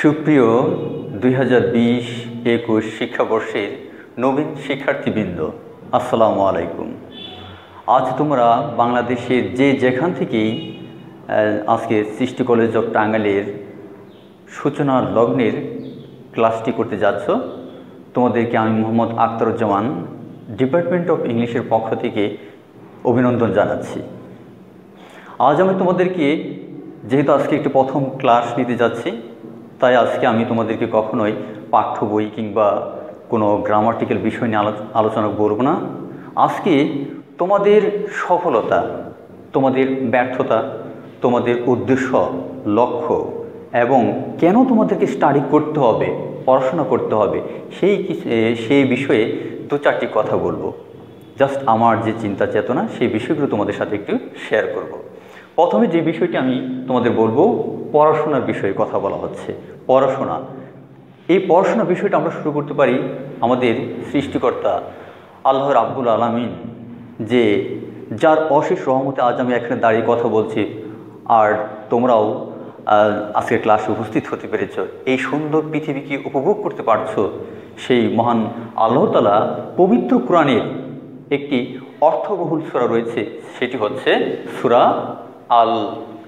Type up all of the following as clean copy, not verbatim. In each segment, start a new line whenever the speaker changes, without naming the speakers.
সুপ্রিয় 2020-21 শিক্ষাবর্ষের নবীন শিক্ষার্থীবৃন্দ, আসসালামু আলাইকুম। আজ তোমরা বাংলাদেশের যেখান থেকেই আজকে সৃষ্টি কলেজ অফ টাঙ্গাইলের সূচনা লগ্নের ক্লাসটি করতে যাচ্ছ, তোমাদেরকে আমি মোহাম্মদ আখতারুজ্জামান ডিপার্টমেন্ট অফ ইংলিশের পক্ষ থেকে অভিনন্দন জানাচ্ছি। আজ আমি তোমাদেরকে, যেহেতু আজকে একটি প্রথম ক্লাস নিতে যাচ্ছি, তাই আজকে আমি তোমাদেরকে কখনোই পাঠ্য বই কিংবা কোনো গ্রামাটিক্যাল বিষয় নিয়ে আলোচনা করব না। আজকে তোমাদের সফলতা, তোমাদের ব্যর্থতা, তোমাদের উদ্দেশ্য, লক্ষ্য এবং কেন তোমাদেরকে স্টাডি করতে হবে, পড়াশোনা করতে হবে, সেই বিষয়ে দু চারটি কথা বলবো। জাস্ট আমার যে চিন্তা চেতনা, সেই বিষয়গুলো তোমাদের সাথে একটু শেয়ার করব। প্রথমে যে বিষয়টি আমি তোমাদের বলবো, পড়াশোনার বিষয়ে কথা বলা হচ্ছে। পড়াশোনা, এই পড়াশোনার বিষয়টা আমরা শুরু করতে পারি আমাদের সৃষ্টিকর্তা আল্লাহ রাব্বুল আলামিন, যার অশেষ রহমতে আজ আমি এখানে দাঁড়িয়ে কথা বলছি, আর তোমরাও আজকের ক্লাসে উপস্থিত হতে পেরেছ, এই সুন্দর পৃথিবীকে উপভোগ করতে পারছো। সেই মহান আল্লাহ তাআলা পবিত্র কোরআনের একটি অর্থবহুল সূরা রয়েছে, সেটি হচ্ছে সূরা আল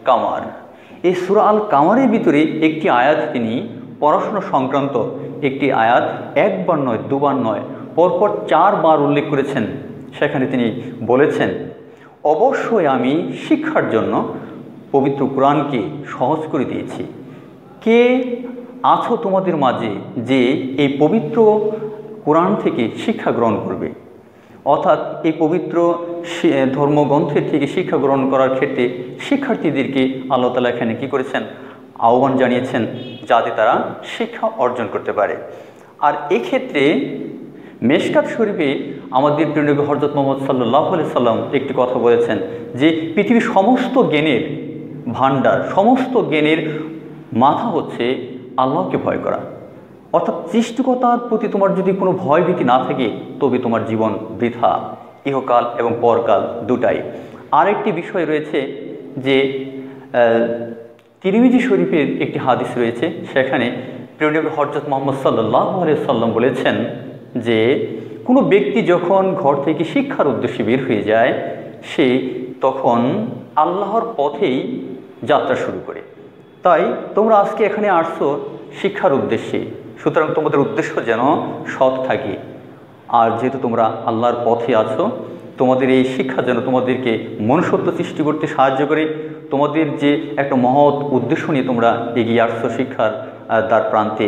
কামার। এই সূরা আল কামারের ভিতরে একটি আয়াত তিনি পড়াশোনা সংক্রান্ত একটি আয়াত একবার নয়, দুবার নয়, পরপর 4 বার উল্লেখ করেছেন। সেখানে তিনি বলেছেন, অবশ্যই আমি শিক্ষার জন্য পবিত্র কোরআনকে সহজ করে দিয়েছি। কে আছো তোমাদের মাঝে যে এই পবিত্র কোরআন থেকে শিক্ষা গ্রহণ করবে? অর্থাৎ এই পবিত্র ধর্মগ্রন্থের থেকে শিক্ষা গ্রহণ করার ক্ষেত্রে শিক্ষার্থীদেরকে আল্লাহ তাআলা এখানে কী করেছেন? আহ্বান জানিয়েছেন, যাতে তারা শিক্ষা অর্জন করতে পারে। আর এক্ষেত্রে মেশকাত শরীফে আমাদের প্রিয় নবী হযরত মুহাম্মদ সাল্লাল্লাহু আলাইহি সাল্লাম একটি কথা বলেছেন, যে পৃথিবীর সমস্ত জ্ঞানের ভাণ্ডার, সমস্ত জ্ঞানের মাথা হচ্ছে আল্লাহকে ভয় করা। অর্থাৎ সৃষ্টিকর্তার প্রতি তোমার যদি কোনো ভয়ভীতি না থাকে, তবে তোমার জীবন বৃথা, ইহকাল এবং পরকাল দুটাই। আরেকটি বিষয় রয়েছে যে তিরমিজি শরীফের একটি হাদিস রয়েছে, সেখানে প্রিয় নবী হযরত মুহাম্মদ সাল্লাল্লাহু আলাইহি সাল্লাম বলেছেন যে কোনো ব্যক্তি যখন ঘর থেকে শিক্ষার উদ্দেশ্যে বের হয়ে যায়, সে তখন আল্লাহর পথেই যাত্রা শুরু করে। তাই তোমরা আজকে এখানে আসছো শিক্ষার উদ্দেশ্যে, সুতরাং তোমাদের উদ্দেশ্য যেন সৎ থাকে। আর যেহেতু তোমরা আল্লাহর পথে আছো, তোমাদের এই শিক্ষা যেন তোমাদেরকে মনুষ্যত্ব সৃষ্টি করতে সাহায্য করে। তোমাদের যে একটা মহৎ উদ্দেশ্য নিয়ে তোমরা এগিয়ে আসছো শিক্ষার দ্বার প্রান্তে,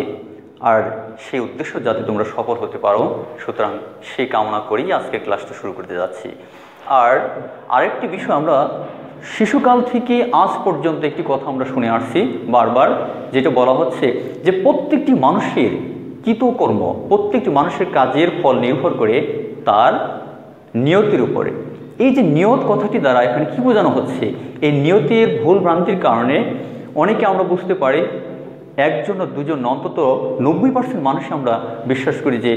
আর সেই উদ্দেশ্য যাতে তোমরা সফল হতে পারো, সুতরাং সেই কামনা করেই আজকে ক্লাসটা শুরু করতে যাচ্ছি। আর আরেকটি বিষয়, আমরা শিশুকাল থেকে আজ পর্যন্ত একটি কথা আমরা শুনে আসছি বারবার, যেটা বলা হচ্ছে যে প্রত্যেকটি মানুষের কৃতকর্ম, প্রত্যেকটি মানুষের কাজের ফল নির্ভর করে তার নিয়তির উপরে। এই যে নিয়ত কথাটি দ্বারা এখানে কি বোঝানো হচ্ছে? এই নিয়তের ভুল ভ্রান্তির কারণে অনেকে আমরা বুঝতে পারি, একজন ও দুজন, অন্তত 90% মানুষ আমরা বিশ্বাস করি যে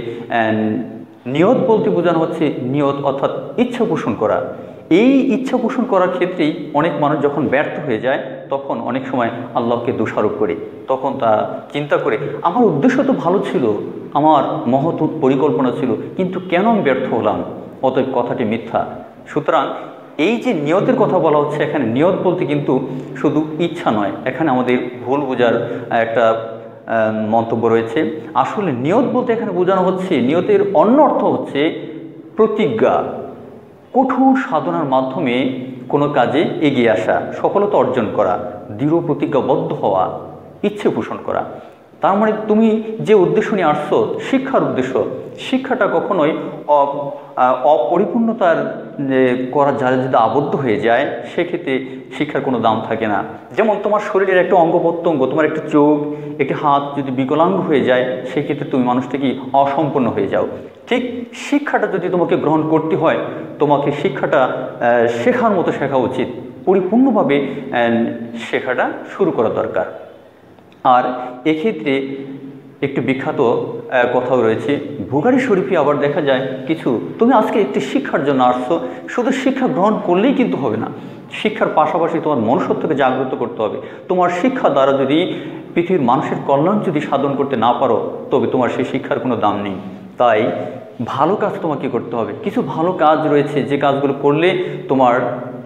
নিয়ত বলতে বোঝানো হচ্ছে নিয়ত অর্থাৎ ইচ্ছা পোষণ করা। এই ইচ্ছা পোষণ করার ক্ষেত্রেই অনেক মানুষ যখন ব্যর্থ হয়ে যায়, তখন অনেক সময় আল্লাহকে দোষারোপ করে। তখন তা চিন্তা করে, আমার উদ্দেশ্য তো ভালো ছিল, আমার মহৎ পরিকল্পনা ছিল, কিন্তু কেন আমি ব্যর্থ হলাম? অতএব কথাটি মিথ্যা। সুতরাং এই যে নিয়তের কথা বলা হচ্ছে, এখানে নিয়ত বলতে কিন্তু শুধু ইচ্ছা নয়, এখানে আমাদের ভুল বোঝার একটা মন্তব্য রয়েছে। আসলে নিয়ত বলতে এখানে বোঝানো হচ্ছে, নিয়তের অন্য অর্থ হচ্ছে প্রতিজ্ঞা, কঠোর সাধনার মাধ্যমে কোনো কাজে এগিয়ে আসা, সফলতা অর্জন করা, দৃঢ় প্রতিজ্ঞাবদ্ধ হওয়া, ইচ্ছে পোষণ করা। তার মানে তুমি যে উদ্দেশ্য নিয়ে আসছো, শিক্ষার উদ্দেশ্য, শিক্ষাটা কখনোই অপরিপূর্ণতার করার জালে যদি আবদ্ধ হয়ে যায়, সেক্ষেত্রে শিক্ষার কোনো দাম থাকে না। যেমন তোমার শরীরের একটা অঙ্গ প্রত্যঙ্গ, তোমার একটা চোখ, একটি হাত যদি বিকলাঙ্গ হয়ে যায়, সেক্ষেত্রে তুমি মানুষটাকে অসম্পূর্ণ হয়ে যাও। ঠিক শিক্ষাটা যদি তোমাকে গ্রহণ করতে হয়, তোমাকে শিক্ষাটা শেখার মতো শেখা উচিত, পরিপূর্ণভাবে শেখাটা শুরু করা দরকার। আর এক্ষেত্রে একটি বিখ্যাত কথাও রয়েছে, বুখারী শরীফে আবার দেখা যায় কিছু, তুমি আজকে একটি শিক্ষার জন্য আসছো, শুধু শিক্ষা গ্রহণ করলেই কিন্তু হবে না, শিক্ষার পাশাপাশি তোমার মনুষ্যত্বকে জাগ্রত করতে হবে। তোমার শিক্ষা দ্বারা যদি পৃথিবীর মানুষের কল্যাণ যদি সাধন করতে না পারো, তবে তোমার সেই শিক্ষার কোনো দাম নেই। তাই ভালো কাজ তোমাকে করতে হবে। কিছু ভালো কাজ রয়েছে যে কাজগুলো করলে তোমার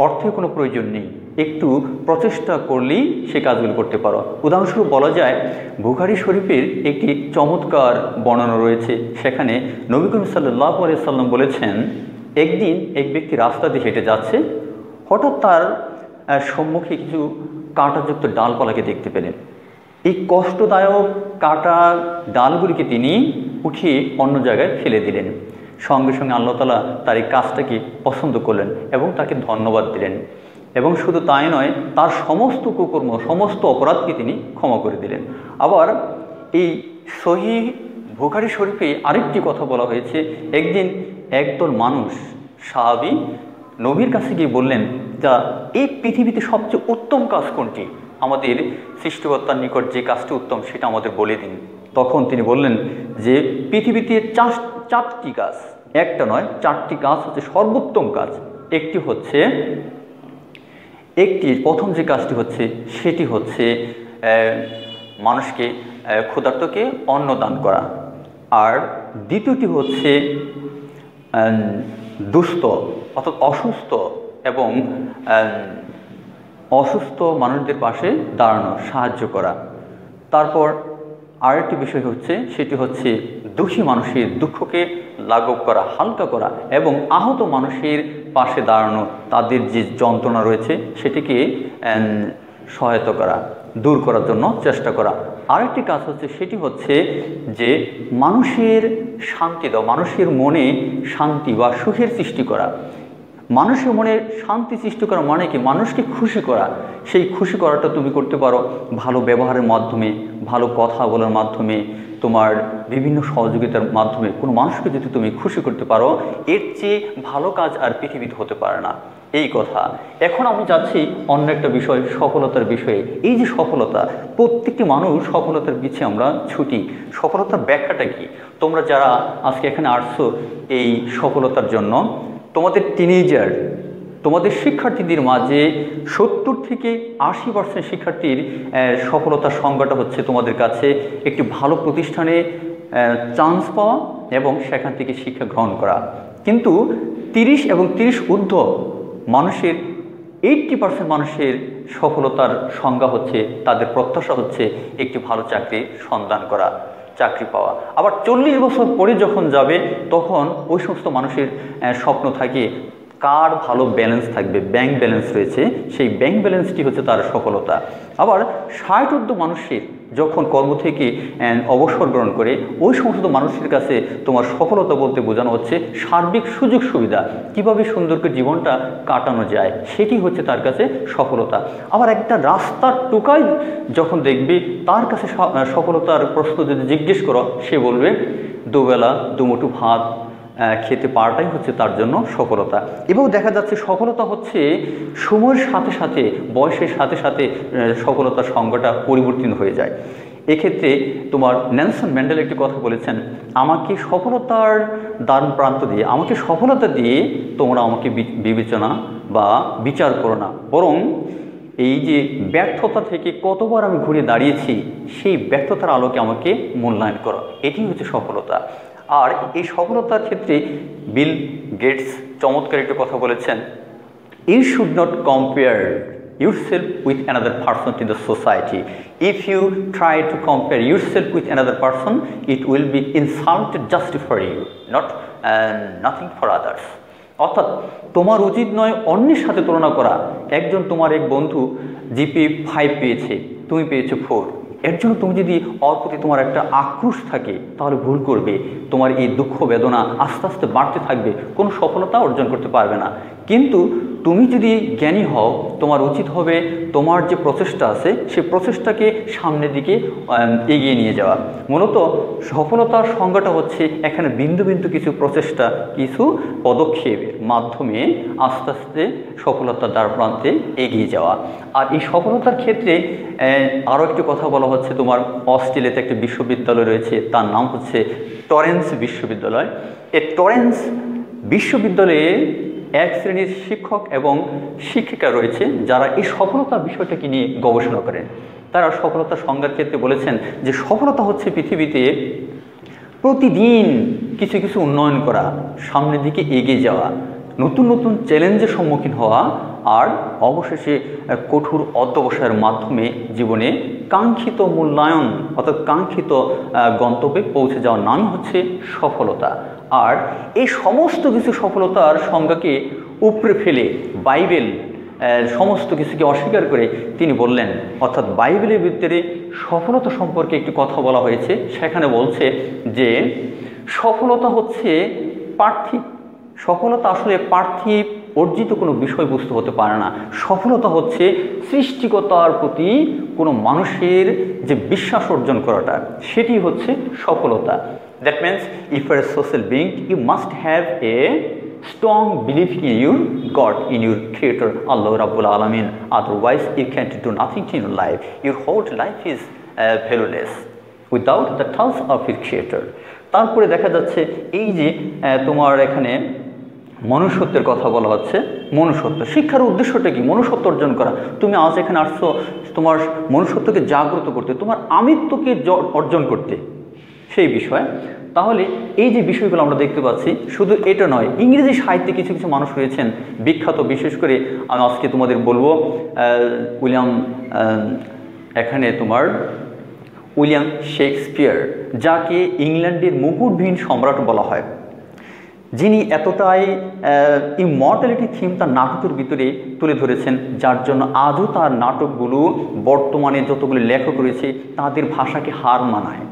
অর্থের কোনো প্রয়োজন নেই, একটু প্রচেষ্টা করলেই সে কাজগুলো করতে পারো। উদাহরণস্বরূপ বলা যায়, বুখারী শরীফের একটি চমৎকার বর্ণনা রয়েছে। সেখানে নবী করিম সাল্লাল্লাহু আলাইহি সাল্লাম বলেছেন, একদিন এক ব্যক্তি রাস্তা দিয়ে হেঁটে যাচ্ছে, হঠাৎ তার সম্মুখে কিছু কাঁটাযুক্ত ডালপালাকে দেখতে পেলেন। এই কষ্টদায়ক কাটা ডালগুলিকে তিনি উঠিয়ে অন্য জায়গায় ফেলে দিলেন। সঙ্গে সঙ্গে আল্লাহ তাআলা তার এই কাজটাকে পছন্দ করলেন এবং তাকে ধন্যবাদ দিলেন। এবং শুধু তাই নয়, তার সমস্ত কুকর্ম, সমস্ত অপরাধকে তিনি ক্ষমা করে দিলেন। আবার এই সহিহ বুখারী শরীফে আরেকটি কথা বলা হয়েছে, একদিন একদল মানুষ সাহাবী নবীর কাছে গিয়ে বললেন, যা এই পৃথিবীতে সবচেয়ে উত্তম কাজ কোনটি? আমাদের সৃষ্টিকর্তার নিকট যে কাজটি উত্তম সেটা আমাদের বলে দিন। তখন তিনি বললেন যে পৃথিবীতে চারটি কাজ, একটা নয় চারটি কাজ হচ্ছে সর্বোত্তম কাজ। প্রথম যে কাজটি হচ্ছে সেটি হচ্ছে মানুষকে, ক্ষুধার্তকে অন্ন দান করা। আর দ্বিতীয়টি হচ্ছে দুস্থ অর্থাৎ অসুস্থ এবং অসুস্থ মানুষদের পাশে দাঁড়ানো, সাহায্য করা। তারপর আরেকটি বিষয় হচ্ছে, সেটি হচ্ছে দুঃখী মানুষের দুঃখকে লাঘব করা, হালকা করা এবং আহত মানুষের পাশে দাঁড়ানো, তাদের যে যন্ত্রণা রয়েছে সেটিকে সহায়তা করা, দূর করার জন্য চেষ্টা করা। আরেকটি কাজ হচ্ছে, সেটি হচ্ছে যে মানুষের শান্তি দাও, মানুষের মনে শান্তি বা সুখের সৃষ্টি করা। মানুষের মনে শান্তি সৃষ্টি করা মানে কি? মানুষকে খুশি করা। সেই খুশি করাটা তুমি করতে পারো ভালো ব্যবহারের মাধ্যমে, ভালো কথা বলার মাধ্যমে, তোমার বিভিন্ন সহযোগিতার মাধ্যমে। কোনো মানুষকে যদি তুমি খুশি করতে পারো, এর চেয়ে ভালো কাজ আর পৃথিবীতে হতে পারে না। এই কথা। এখন আমি যাচ্ছি অন্য একটা বিষয়, সফলতার বিষয়ে। এই যে সফলতা, প্রত্যেকটি মানুষ সফলতার পিছে আমরা ছুটি। সফলতার ব্যাখ্যাটা কি? তোমরা যারা আজকে এখানে আসছো এই সফলতার জন্য, তোমাদের টিনেজার, তোমাদের শিক্ষার্থীদের মাঝে 70 থেকে 80% শিক্ষার্থীর সফলতার সংজ্ঞাটা হচ্ছে তোমাদের কাছে একটি ভালো প্রতিষ্ঠানে চান্স পাওয়া এবং সেখান থেকে শিক্ষা গ্রহণ করা। কিন্তু 30 এবং 30 ঊর্ধ্ব মানুষের 80% মানুষের সফলতার সংজ্ঞা হচ্ছে, তাদের প্রত্যাশা হচ্ছে একটি ভালো চাকরির সন্ধান করা, চাকরি পাওয়া। আবার 40 বছর পরে যখন যাবে, তখন ওই সমস্ত মানুষের স্বপ্ন থাকে কার ভালো ব্যালেন্স থাকবে, ব্যাংক ব্যালেন্স রয়েছে, সেই ব্যাংক ব্যালেন্সটি হচ্ছে তার সফলতা। আবার 60 ঊর্ধ্ব মানুষের যখন কর্ম থেকে অবসর গ্রহণ করে, ওই সমস্ত মানুষের কাছে তোমার সফলতা বলতে বোঝানো হচ্ছে সার্বিক সুযোগ সুবিধা, কিভাবে সুন্দর করে জীবনটা কাটানো যায়, সেটি হচ্ছে তার কাছে সফলতা। আবার একটা রাস্তার টোকায় যখন দেখবে, তার কাছে সফলতার প্রশ্ন যদি জিজ্ঞেস করো, সে বলবে দুবেলা দুমুঠো ভাত খেতে পারাটাই হচ্ছে তার জন্য সফলতা। এবং দেখা যাচ্ছে সফলতা হচ্ছে সময়ের সাথে সাথে, বয়সের সাথে সাথে সফলতার সংজ্ঞাটা পরিবর্তন হয়ে যায়। এক্ষেত্রে তোমার নেলসন ম্যান্ডেলা একটি কথা বলেছেন, আমাকে সফলতার দ্বার প্রান্ত দিয়ে, আমাকে সফলতা দিয়ে তোমরা আমাকে বিবেচনা বা বিচার করো না, বরং এই যে ব্যর্থতা থেকে কতবার আমি ঘুরে দাঁড়িয়েছি, সেই ব্যর্থতার আলোকে আমাকে মূল্যায়ন করো। এটি হচ্ছে সফলতা। আর এই সফলতার ক্ষেত্রে বিল গেটস চমৎকার একটা কথা বলেছেন, you should not compare yourself with another person in the society. If you try to compare yourself with another person, it will be insulted just for you, nothing for others. অর্থাৎ তোমার উচিত নয় অন্যের সাথে তুলনা করা। একজন তোমার এক বন্ধু জিপিএ 5 পেয়েছে, তুমি পেয়েছো 4, এর জন্য তুমি যদি ওর প্রতি তোমার একটা আক্রোশ থাকে, তাহলে ভুল করবে। তোমার এই দুঃখ বেদনা আস্তে আস্তে বাড়তে থাকবে, কোনো সফলতা অর্জন করতে পারবে না। কিন্তু তুমি যদি জ্ঞানী হও, তোমার উচিত হবে তোমার যে প্রচেষ্টা আছে, সেই প্রচেষ্টাকে সামনের দিকে এগিয়ে নিয়ে যাওয়া। মূলত সফলতার সংজ্ঞাটা হচ্ছে এখানে বিন্দু বিন্দু কিছু প্রচেষ্টা, কিছু পদক্ষেপের মাধ্যমে আস্তে আস্তে সফলতার দ্বার প্রান্তে এগিয়ে যাওয়া। আর এই সফলতার ক্ষেত্রে আরও একটি কথা বলা হচ্ছে, তোমার অস্ট্রেলিয়াতে একটি বিশ্ববিদ্যালয় রয়েছে, তার নাম হচ্ছে টরেন্স বিশ্ববিদ্যালয়। এই টরেন্স বিশ্ববিদ্যালয়ে এক শ্রেণীর শিক্ষক এবং শিক্ষিকা রয়েছে যারা এই সফলতা বিষয়টাকে নিয়ে গবেষণা করেন। তারা সফলতা সংজ্ঞার ক্ষেত্রে বলেছেন যে সফলতা হচ্ছে পৃথিবীতে প্রতিদিন কিছু কিছু উন্নয়ন করা, সামনের দিকে এগিয়ে যাওয়া, নতুন নতুন চ্যালেঞ্জের সম্মুখীন হওয়া, আর অবশেষে কঠোর অধ্যবসায়ের মাধ্যমে জীবনে কাঙ্ক্ষিত মূল্যায়ন অর্থাৎ কাঙ্ক্ষিত গন্তব্যে পৌঁছে যাওয়ার নাম হচ্ছে সফলতা। আর এই সমস্ত কিছু সফলতার সংজ্ঞাকে উপড়ে ফেলে বাইবেল সমস্ত কিছুকে অস্বীকার করে তিনি বললেন, অর্থাৎ বাইবেলের ভিতরে সফলতা সম্পর্কে একটি কথা বলা হয়েছে। সেখানে বলছে যে সফলতা হচ্ছে পার্থিব, সফলতা আসলে পার্থিব অর্জিত কোনো বিষয়বস্তু হতে পারে না। সফলতা হচ্ছে সৃষ্টিকর্তার প্রতি কোনো মানুষের যে বিশ্বাস অর্জন করাটা, সেটি হচ্ছে সফলতা। That means if you are a social being you must have a strong belief in your God, in your Creator, Allah Rabbul Alamin. Otherwise, you can't do nothing in your life. Your whole life is valueless without the touch of your Creator. তারপরে দেখা যাচ্ছে এই যে তোমার এখানে মনুষ্যত্বের কথা বলা হচ্ছে। মনুষ্যত্ব শিক্ষার উদ্দেশ্যটা কি? মনুষ্যত্ব অর্জন করা। তুমি আজ এখানে আসছো তোমার মনুষ্যত্বকে জাগ্রত করতে, তোমার আমিত্বকে অর্জন করতে, সেই বিষয়। তাহলে এই যে বিষয়গুলো আমরা দেখতে পাচ্ছি, শুধু এটা নয়, ইংরেজি সাহিত্যে কিছু কিছু মানুষ রয়েছেন বিখ্যাত, বিশেষ করে আমি আজকে তোমাদের বলবো এখানে তোমার উইলিয়াম শেক্সপিয়ার, যাকে ইংল্যান্ডের মুকুটবিহীন সম্রাট বলা হয়, যিনি এতটাই ইমর্টালিটি থিম তার নাটকের ভিতরে তুলে ধরেছেন, যার জন্য আজও তার নাটকগুলো বর্তমানে যতগুলো লেখক রয়েছে তাদের ভাষাকে হার মানায়।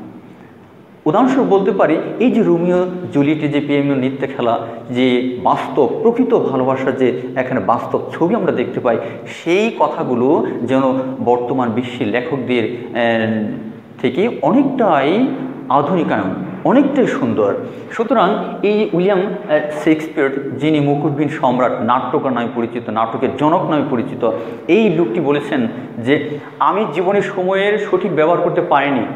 উদাহরণস্বরূপ বলতে পারি, এই যে রোমিও জুলিয়েটের যে প্রেমীয় নৃত্য খেলা, যে বাস্তব প্রকৃত ভালোবাসার যে এখানে বাস্তব ছবি আমরা দেখতে পাই, সেই কথাগুলো যেন বর্তমান বিশ্বের লেখকদের থেকে অনেকটাই আধুনিকায়ন, অনেকটাই সুন্দর। সুতরাং এই উইলিয়াম শেক্সপিয়ার, যিনি মুকুটবিহীন সম্রাট, নাট্যকার নামে পরিচিত, নাটকের জনক নামে পরিচিত, এই লোকটি বলেছেন যে আমি জীবনের সময়ের সঠিক ব্যবহার করতে পারিনি,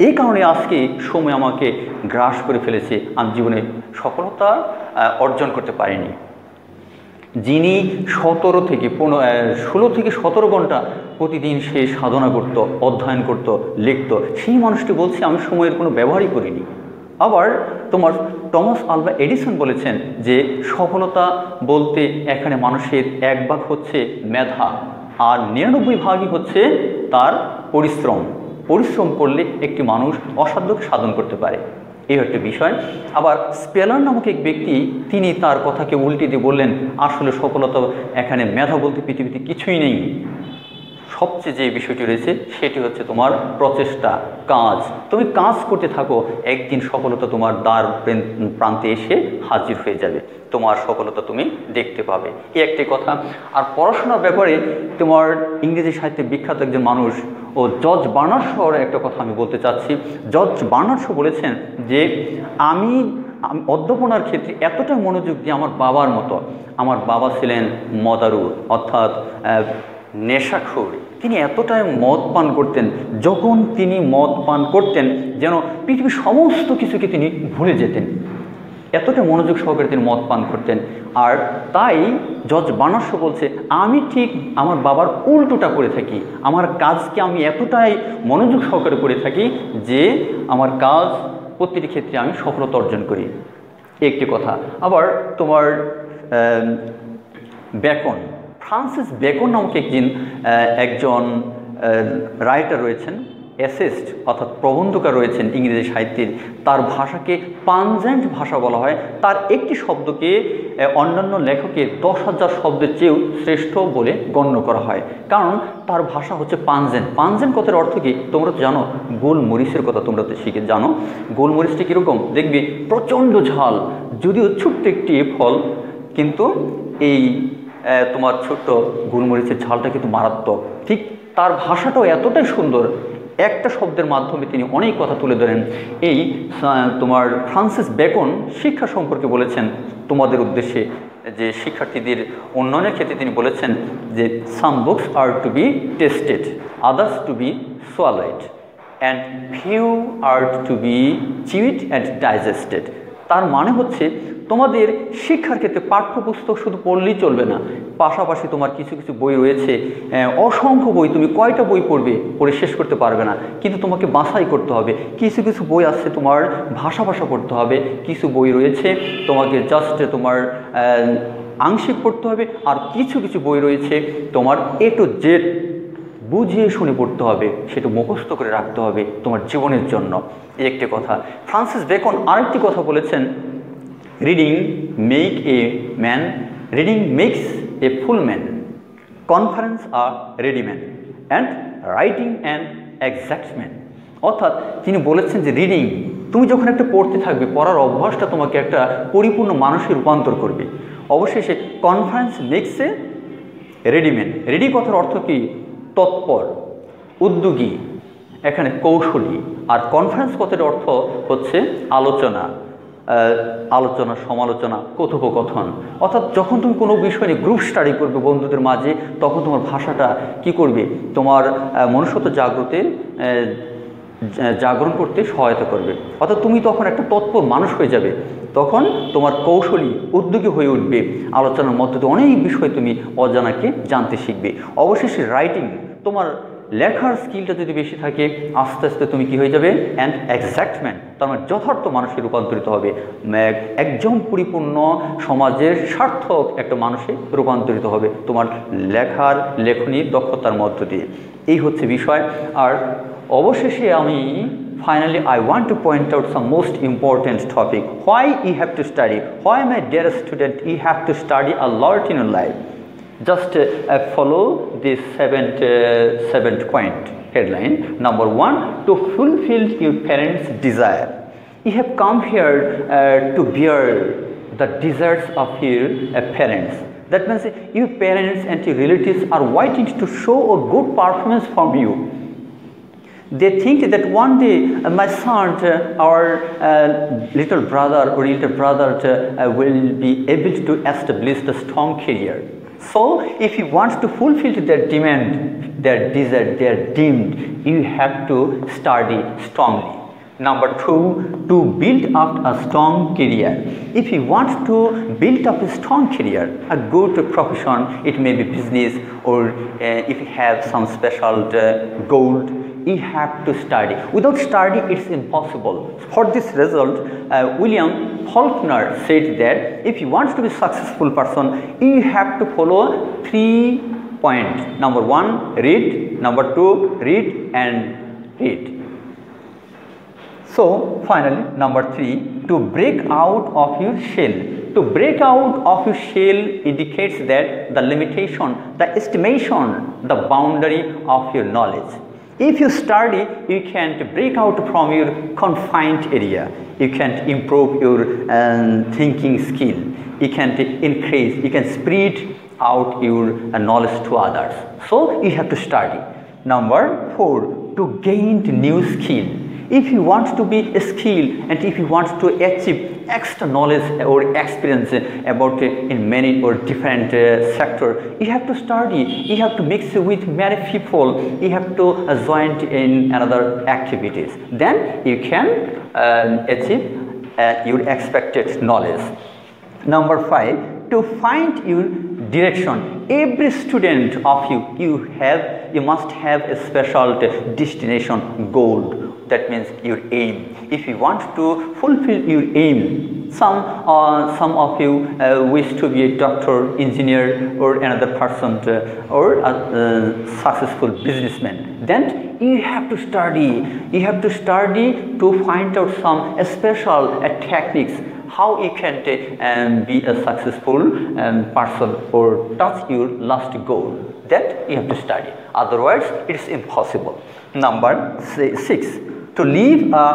এই কারণে আজকে সময় আমাকে গ্রাস করে ফেলেছে, আমি জীবনে সফলতা অর্জন করতে পারিনি। যিনি 16 থেকে 17 ঘন্টা প্রতিদিন সে সাধনা করত, অধ্যয়ন করত, লিখত, সেই মানুষটি বলছে আমি সময়ের কোনো ব্যবহারই করিনি। আবার তোমার টমাস আলভা এডিসন বলেছেন যে সফলতা বলতে এখানে মানুষের 1 ভাগ হচ্ছে মেধা, আর 99 ভাগই হচ্ছে তার পরিশ্রম। পরিশ্রম করলে একটি মানুষ অসাধ্যকে সাধন করতে পারে, এই একটা বিষয়। আবার স্পেলার নামক এক ব্যক্তি, তিনি তার কথাকে উল্টে দিয়ে বললেন আসলে সফলতা এখানে মেধা বলতে পৃথিবীতে কিছুই নেই, সবচেয়ে যে বিষয়টি রয়েছে সেটি হচ্ছে তোমার প্রচেষ্টা, কাজ। তুমি কাজ করতে থাকো, একদিন সফলতা তোমার দ্বার প্রান্তে এসে হাজির হয়ে যাবে, তোমার সফলতা তুমি দেখতে পাবে, এই একটি কথা। আর পড়াশোনার ব্যাপারে তোমার ইংরেজি সাহিত্যে বিখ্যাত একজন মানুষ ও জর্জ বার্নার্ড শর একটা কথা আমি বলতে চাচ্ছি। জর্জ বার্নার্ড শ বলেছেন যে আমি অধ্যাপনার ক্ষেত্রে এতটা মনোযোগ দিয়ে আমার বাবার মতো, আমার বাবা ছিলেন মদারু অর্থাৎ নেশাখোর, তিনি এতটাই মদ পান করতেন, যখন তিনি মদ পান করতেন যেন পৃথিবীর সমস্ত কিছুকে তিনি ভুলে যেতেন, এতটা মনোযোগ সহকারে তিনি মদ পান করতেন। আর তাই জর্জ বার্নার্ড শ বলছে আমি ঠিক আমার বাবার উল্টোটা করে থাকি, আমার কাজকে আমি এতটাই মনোযোগ সহকারে করে থাকি যে আমার কাজ প্রতিটি ক্ষেত্রে আমি সফলতা অর্জন করি, একটি কথা। আবার তোমার বেকন, ফ্রান্সিস বেকন নামক একজন রাইটার রয়েছেন, এসেস্ট অর্থাৎ প্রবন্ধকার রয়েছেন ইংরেজি সাহিত্যের, তার ভাষাকে পাঞ্জেন্ট ভাষা বলা হয়। তার একটি শব্দকে অন্যান্য লেখকের 10,000 শব্দের চেয়েও শ্রেষ্ঠ বলে গণ্য করা হয়, কারণ তার ভাষা হচ্ছে পাঞ্জেন্ট। পাঞ্জেন্ট কথার অর্থ কি তোমরা তো জানো, গোলমরিচের কথা তোমরা তো শিখে জানো। গোলমরিচটা কীরকম দেখবে, প্রচণ্ড ঝাল, যদিও ছোট্ট একটি ফল, কিন্তু এই তোমার ছোট্ট গোলমরিচের ঝালটা কিন্তু মারাত্মক। ঠিক তার ভাষাটাও এতটাই সুন্দর, একটা শব্দের মাধ্যমে তিনি অনেক কথা তুলে ধরেন। এই তোমার ফ্রান্সিস বেকন শিক্ষা সম্পর্কে বলেছেন তোমাদের উদ্দেশ্যে, যে শিক্ষার্থীদের উন্নয়নের ক্ষেত্রে তিনি বলেছেন যে some books are to be tested, others to be swallowed, and few are to be chewed and digested. তার মানে হচ্ছে তোমাদের শিক্ষার ক্ষেত্রে পাঠ্যপুস্তক শুধু পড়লেই চলবে না, পাশাপাশি তোমার কিছু কিছু বই রয়েছে, অসংখ্য বই, তুমি কয়টা বই পড়ে শেষ করতে পারবে না, কিন্তু তোমাকে বাছাই করতে হবে। কিছু কিছু বই আছে তোমার ভাষা পড়তে হবে, কিছু বই রয়েছে তোমাকে জাস্ট তোমার আংশিক পড়তে হবে, আর কিছু কিছু বই রয়েছে তোমার A to Z বুঝিয়ে শুনে পড়তে হবে, সেটা মুখস্থ করে রাখতে হবে তোমার জীবনের জন্য। এই একটি কথা। ফ্রান্সিস বেকন আরেকটি কথা বলেছেন, reading makes a full man, conference a ready man and writing an exact man. অর্থাৎ তিনি বলেছেন যে রিডিং, তুমি যখন একটা পড়তে থাকবে, পড়ার অভ্যাসটা তোমাকে একটা পরিপূর্ণ মানুষে রূপান্তর করবে। অবশেষে conference makes a ready man. Ready কথার অর্থ কি? তৎপর, উদ্যোগী, এখানে কৌশলী। আর কনফারেন্স কথার অর্থ হচ্ছে আলোচনা, সমালোচনা, কথোপকথন। অর্থাৎ যখন তুমি কোনো বিষয় নিয়ে গ্রুপ স্টাডি করবে বন্ধুদের মাঝে, তখন তোমার ভাষাটা কি করবে? তোমার মনুষ্যত্ব জাগরণ করতে সহায়তা করবে। অর্থাৎ তুমি তখন একটা তৎপর মানুষ হয়ে যাবে, তখন তোমার কৌশলী, উদ্যোগী হয়ে উঠবে। আলোচনার মধ্যে দিয়ে অনেক বিষয় তুমি অজানাকে জানতে শিখবে। অবশেষে রাইটিং, তোমার লেখার স্কিলটা যদি বেশি থাকে, আস্তে আস্তে তুমি কি হয়ে যাবে? অ্যান্ড এক্সাক্ট ম্যান, তার মানে যথার্থ মানুষে রূপান্তরিত হবে, একজন পরিপূর্ণ সমাজের সার্থক একটা মানুষে রূপান্তরিত হবে তোমার লেখনীর দক্ষতার মধ্য দিয়ে। এই হচ্ছে বিষয়। আর অবশেষে আমি finally I want to point out some most important topic. Why you have to study? Why, my dear student, you have to study a lot in your life? Just follow this seventh point headline. Number 1, to fulfill your parents' desire. You have come here to bear the desires of your parents. That means your parents and your relatives are waiting to show a good performance from you. They think that one day my son or little brother will be able to establish a strong career. So if you want to fulfill their demand, their desire, their dream, you have to study strongly. Number 2, to build up a strong career. If you want to build up a strong career, a good profession, it may be business, or if you have some special goal, you have to study. Without study, it's impossible. For this result, William Faulkner said that if you want to be a successful person, you have to follow 3 points. Number 1, read. Number 2, read and read. So finally, number 3, to break out of your shell. To break out of your shell indicates that the limitation, the estimation, the boundary of your knowledge. If you study, you can't break out from your confined area. You can't improve your thinking skill. You can't increase, you can spread out your knowledge to others. So you have to study. Number 4, to gain new skill. If you want to be skilled and if you want to achieve extra knowledge or experience about in many or different sector, you have to study. You have to mix with many people. You have to join in another activities. Then you can achieve your expected knowledge. Number 5, to find your direction. Every student of you must have a special destination goal. That means your aim. If you want to fulfill your aim, some of you wish to be a doctor, engineer, or another person, or a successful businessman, then you have to study. You have to study to find out some special techniques, how you can be a successful person or touch your last goal. That you have to study. Otherwise, it is impossible. Number 6, to live a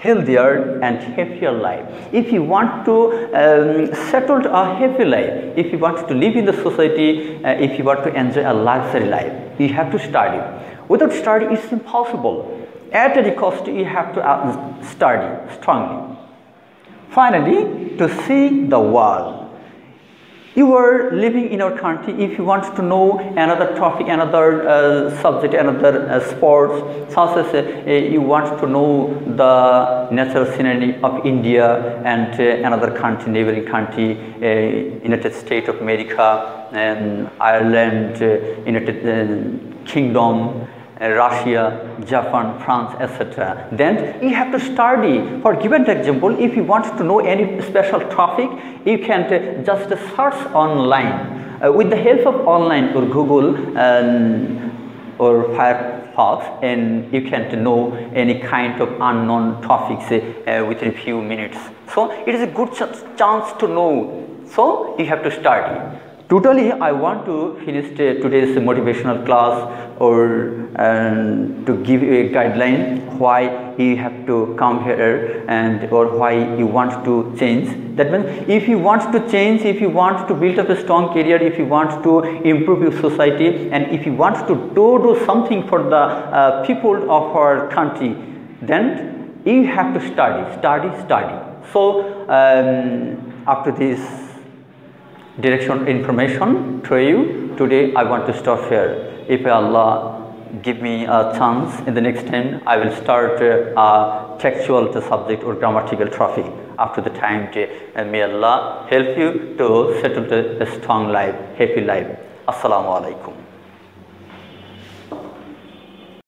healthier and happier life. If you want to settle a happy life, if you want to live in the society, if you want to enjoy a luxury life, you have to study. Without study, it's impossible. At any cost, you have to study strongly. Finally, to see the world. You are living in our country. If you want to know another topic, another subject, another sports, such as you want to know the natural scenery of India and another country, neighboring country, United States of America, and Ireland, United Kingdom, Russia, Japan, France, etc. Then you have to study. For given example, if you want to know any special topic, you can just search online. With the help of online or Google or Firefox, and you can know any kind of unknown topics within a few minutes. So it is a good chance to know. So you have to study. Totally, I want to finish today's motivational class or to give you a guideline why you have to come here and or why you want to change. That means if you want to change, if you want to build up a strong career, if you want to improve your society, and if you want to do something for the people of our country, then you have to study. So after this direction information to you today, I want to stop here. If Allah give me a chance, in the next time I will start a textual subject or grammatical topic. After the time, may Allah help you to settle a strong life, happy life. Assalamu alaikum.